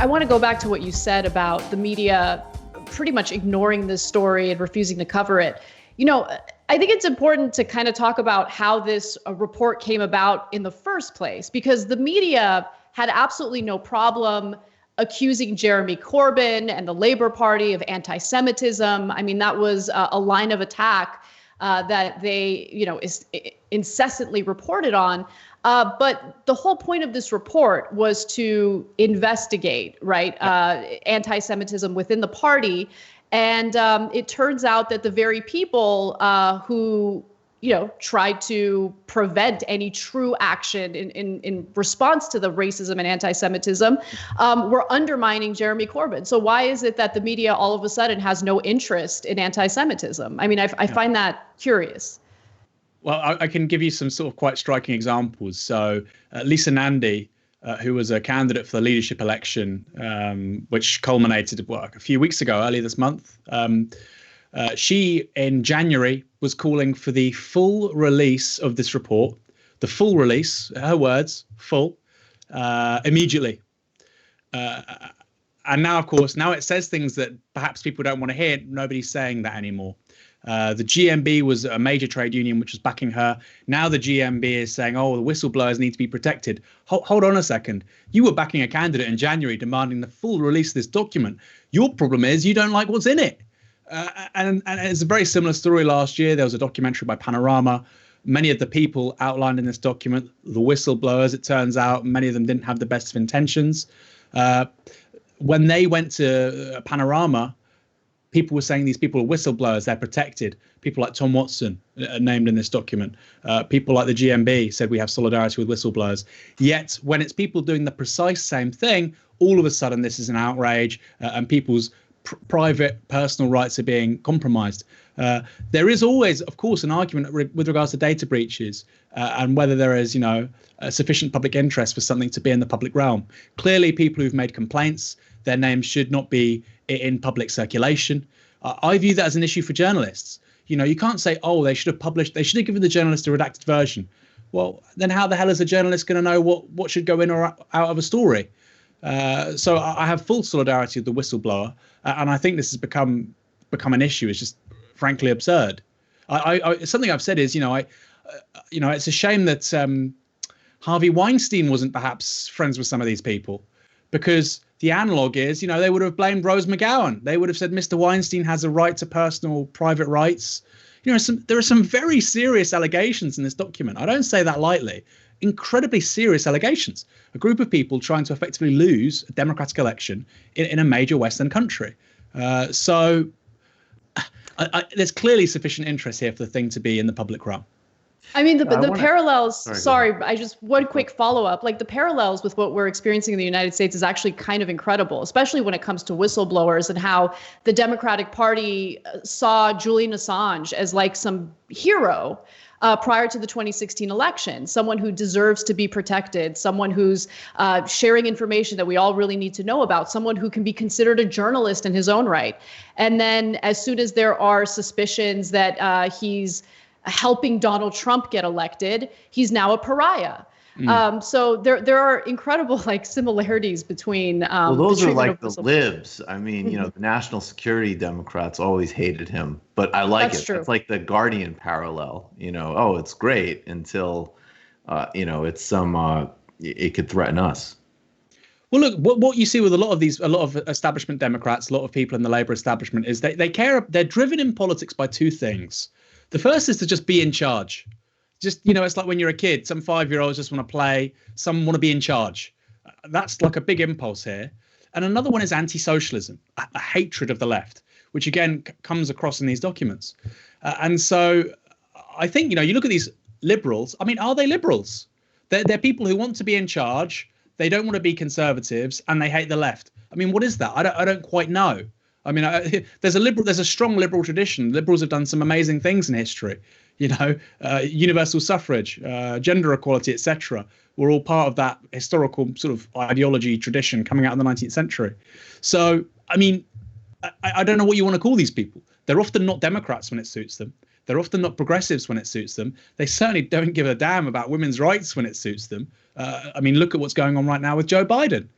I want to go back to what you said about the media pretty much ignoring this story and refusing to cover it. You know, I think it's important to kind of talk about how this report came about in the first place, because the media had absolutely no problem accusing Jeremy Corbyn and the Labour Party of anti-Semitism. I mean, that was a line of attack that they, incessantly reported on. But the whole point of this report was to investigate, right, anti-Semitism within the party. And it turns out that the very people who, tried to prevent any true action in response to the racism and anti-Semitism were undermining Jeremy Corbyn. So why is it that the media all of a sudden has no interest in anti-Semitism? I mean, I find that curious. Well, I can give you some sort of quite striking examples. So Lisa Nandy, who was a candidate for the leadership election, which culminated a few weeks ago, earlier this month. She, in January, was calling for the full release of this report, the full release, her words, full, immediately. And now, of course, now it says things that perhaps people don't want to hear. Nobody's saying that anymore. The GMB was a major trade union which was backing her. Now the GMB is saying, oh, the whistleblowers need to be protected. Hold on a second. You were backing a candidate in January demanding the full release of this document. Your problem is you don't like what's in it. And it's a very similar story last year. There was a documentary by Panorama. Many of the people outlined in this document, the whistleblowers, it turns out, many of them didn't have the best of intentions. When they went to Panorama, people were saying these people are whistleblowers, they're protected. People like Tom Watson, named in this document. People like the GMB said we have solidarity with whistleblowers. Yet when it's people doing the precise same thing, all of a sudden this is an outrage and people's private personal rights are being compromised. There is always, of course, an argument with regards to data breaches and whether there is, a sufficient public interest for something to be in the public realm. Clearly, people who've made complaints, their names should not be in public circulation. I view that as an issue for journalists. You can't say, oh, they should have given the journalist a redacted version. Well, then how the hell is a journalist going to know what should go in or out of a story? So I have full solidarity with the whistleblower, and I think this has become an issue. It's just frankly absurd. Something I've said is, it's a shame that Harvey Weinstein wasn't perhaps friends with some of these people, because the analog is, they would have blamed Rose McGowan. They would have said Mr. Weinstein has a right to personal private rights. There are some very serious allegations in this document. I don't say that lightly. Incredibly serious allegations. A group of people trying to effectively lose a democratic election in a major Western country. So there's clearly sufficient interest here for the thing to be in the public realm. I mean, the parallels, one quick follow up, like the parallels with what we're experiencing in the United States is actually kind of incredible, especially when it comes to whistleblowers and how the Democratic Party saw Julian Assange as like some hero prior to the 2016 election, someone who deserves to be protected, someone who's sharing information that we all really need to know about, someone who can be considered a journalist in his own right. And then as soon as there are suspicions that he's helping Donald Trump get elected, he's now a pariah. So there are incredible similarities between. Well, those are like the libs. I mean, the national security Democrats always hated him, but I like it. True. It's like the Guardian parallel. Oh, it's great until, it's it could threaten us. Well, look, what you see with a lot of establishment Democrats, a lot of people in the Labour establishment is they're driven in politics by two things. The first is to just be in charge. Just, it's like when you're a kid, some 5-year-olds just want to play, some want to be in charge. That's like a big impulse here. And another one is anti-socialism, a hatred of the left, which again comes across in these documents. And so I think, you look at these liberals, I mean, are they liberals? They're people who want to be in charge. They don't want to be conservatives and they hate the left. I mean, what is that? I don't quite know. I mean, there's a strong liberal tradition. Liberals have done some amazing things in history. Universal suffrage, gender equality, etc. were all part of that historical sort of ideology tradition coming out in the 19th century. So, I mean, I don't know what you want to call these people. They're often not Democrats when it suits them. They're often not progressives when it suits them. They certainly don't give a damn about women's rights when it suits them. I mean, look at what's going on right now with Joe Biden.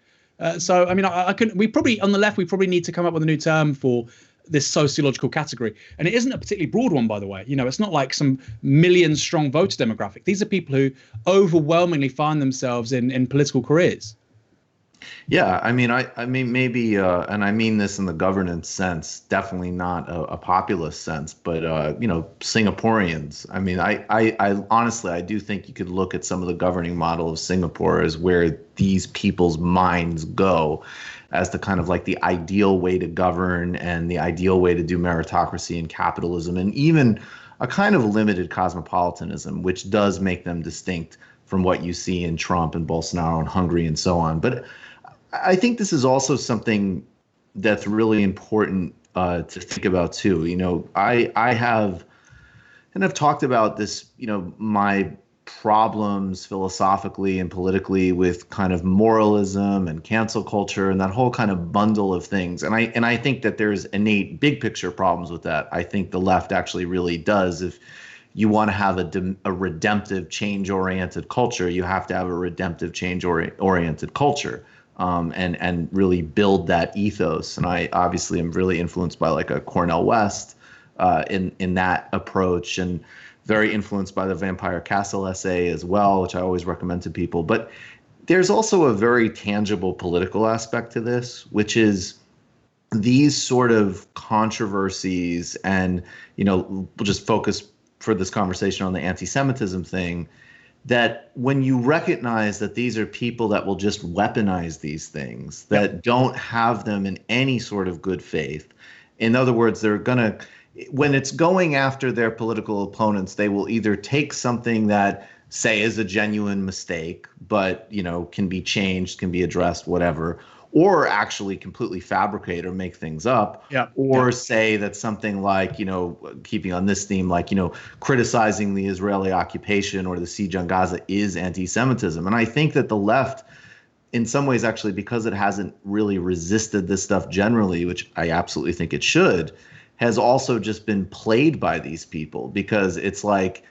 So, I mean, we probably, on the left, we probably need to come up with a new term for this sociological category. And it isn't a particularly broad one, by the way. It's not like some million-strong voter demographic. These are people who overwhelmingly find themselves in political careers. Yeah, I mean, maybe, and I mean this in the governance sense, definitely not a populist sense, but Singaporeans. I mean, I honestly, I do think you could look at some of the governing model of Singapore as where these people's minds go, as the kind of like the ideal way to govern and the ideal way to do meritocracy and capitalism, and even a kind of limited cosmopolitanism, which does make them distinct from what you see in Trump and Bolsonaro and Hungary and so on. But I think this is also something that's really important to think about too. I have, and I've talked about this, my problems philosophically and politically with kind of moralism and cancel culture and that whole kind of bundle of things. And I think that there's innate big picture problems with that. I think the left actually really does. If you want to have a redemptive, change-oriented culture, you have to have a redemptive, change-oriented culture. And really build that ethos. And I obviously am really influenced by like a Cornel West in that approach, and very influenced by the Vampire Castle essay as well, which I always recommend to people. But there's also a very tangible political aspect to this, which is these sort of controversies, and we'll just focus for this conversation on the anti-Semitism thing, that when you recognize that these are people that will just weaponize these things, that don't have them in any sort of good faith. In other words, they're going to, when it's going after their political opponents, they will either take something that, say, is a genuine mistake, but, can be changed, can be addressed, whatever, or actually completely fabricate or make things up, or say that something like, keeping on this theme, like, criticizing the Israeli occupation or the siege on Gaza is anti-Semitism. And I think that the left, in some ways, actually, because it hasn't really resisted this stuff generally, which I absolutely think it should, has also just been played by these people, because it's like,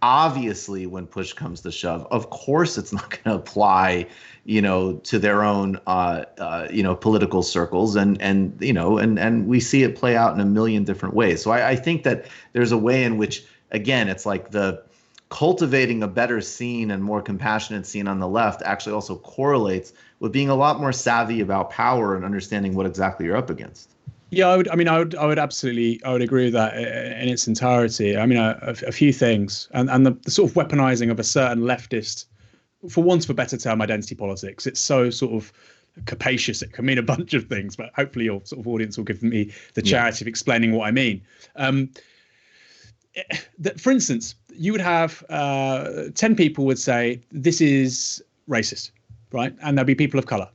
obviously, when push comes to shove, of course, it's not going to apply, to their own, political circles, and we see it play out in a million different ways. So I think that there's a way in which, again, it's like the cultivating a better scene and more compassionate scene on the left actually also correlates with being a lot more savvy about power and understanding what exactly you're up against. Yeah, I would absolutely agree with that in its entirety. I mean, a few things, and the sort of weaponizing of a certain leftist, for want of a better term, identity politics. It's so sort of capacious. It can mean a bunch of things, but hopefully your sort of audience will give me the charity of explaining what I mean. For instance, you would have 10 people would say this is racist, right? And there'll be people of color.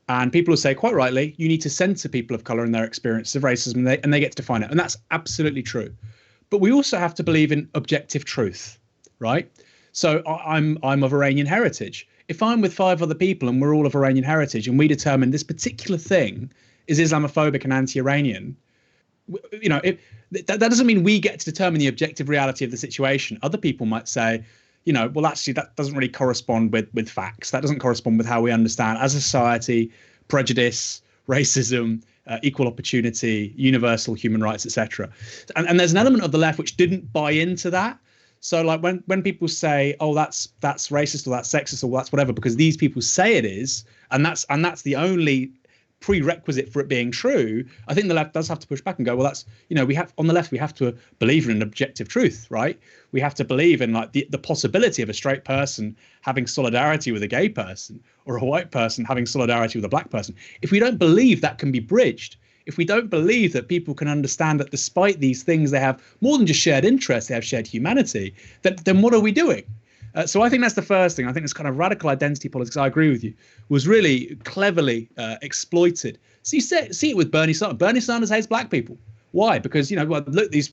And people will say, quite rightly, you need to censor people of color and their experience of racism, and they get to define it. And that's absolutely true. But we also have to believe in objective truth, right? So I'm of Iranian heritage. If I'm with 5 other people and we're all of Iranian heritage, and we determine this particular thing is Islamophobic and anti-Iranian, that doesn't mean we get to determine the objective reality of the situation. Other people might say, well, actually, that doesn't really correspond with facts. That doesn't correspond with how we understand as a society prejudice, racism, equal opportunity, universal human rights, etc. And there's an element of the left which didn't buy into that. So like when people say, oh, that's racist or that's sexist or that's whatever, because these people say it is, and that's the only prerequisite for it being true, I think the left does have to push back and go, well, that's, we have on the left, we have to believe in an objective truth, right? We have to believe in like the possibility of a straight person having solidarity with a gay person, or a white person having solidarity with a black person. If we don't believe that can be bridged, if we don't believe that people can understand that despite these things, they have more than just shared interests, they have shared humanity, then what are we doing? So I think that's the first thing. I think this kind of radical identity politics, I agree with you, was really cleverly exploited. So you see it with Bernie Sanders. Bernie Sanders hates black people. Why? Because, look, these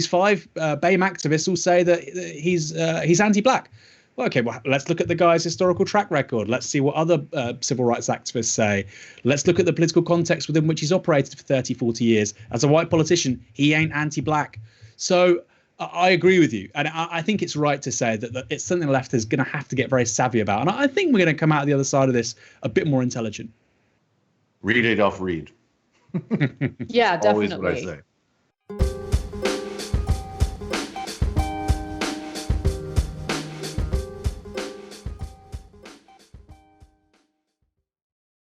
5 BAME activists all say that he's anti-black. Well, okay, well, let's look at the guy's historical track record. Let's see what other civil rights activists say. Let's look at the political context within which he's operated for 30, 40 years. As a white politician, he ain't anti-black. So I agree with you. And I think it's right to say that it's something the left is going to have to get very savvy about. And I think we're going to come out the other side of this a bit more intelligent. Read Adolph Reed. Yeah, definitely. Always what I say.